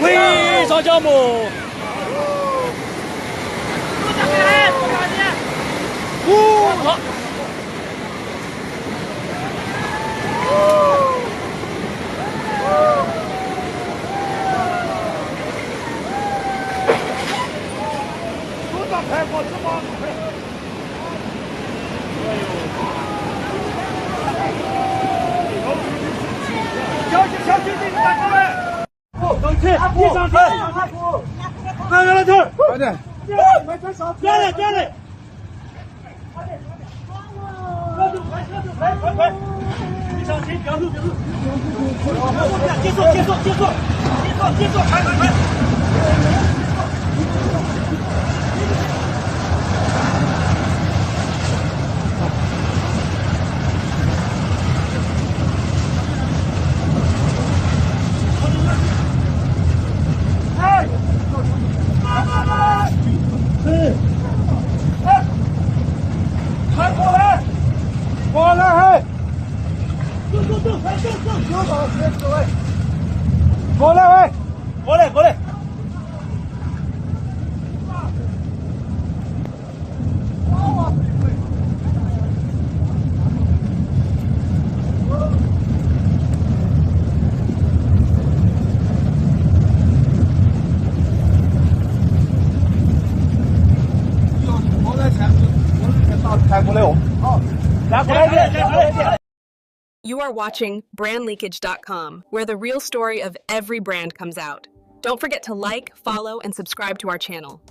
非常项目。好。开火吃吗？小心这个大哥嘞！上去，地上去，快点来这儿，快点！进来，进来！快！地上去，标注，结束，快！过来！过来！You are watching brandleakage.com, where the real story of every brand comes out. Don't forget to like, follow, and subscribe to our channel.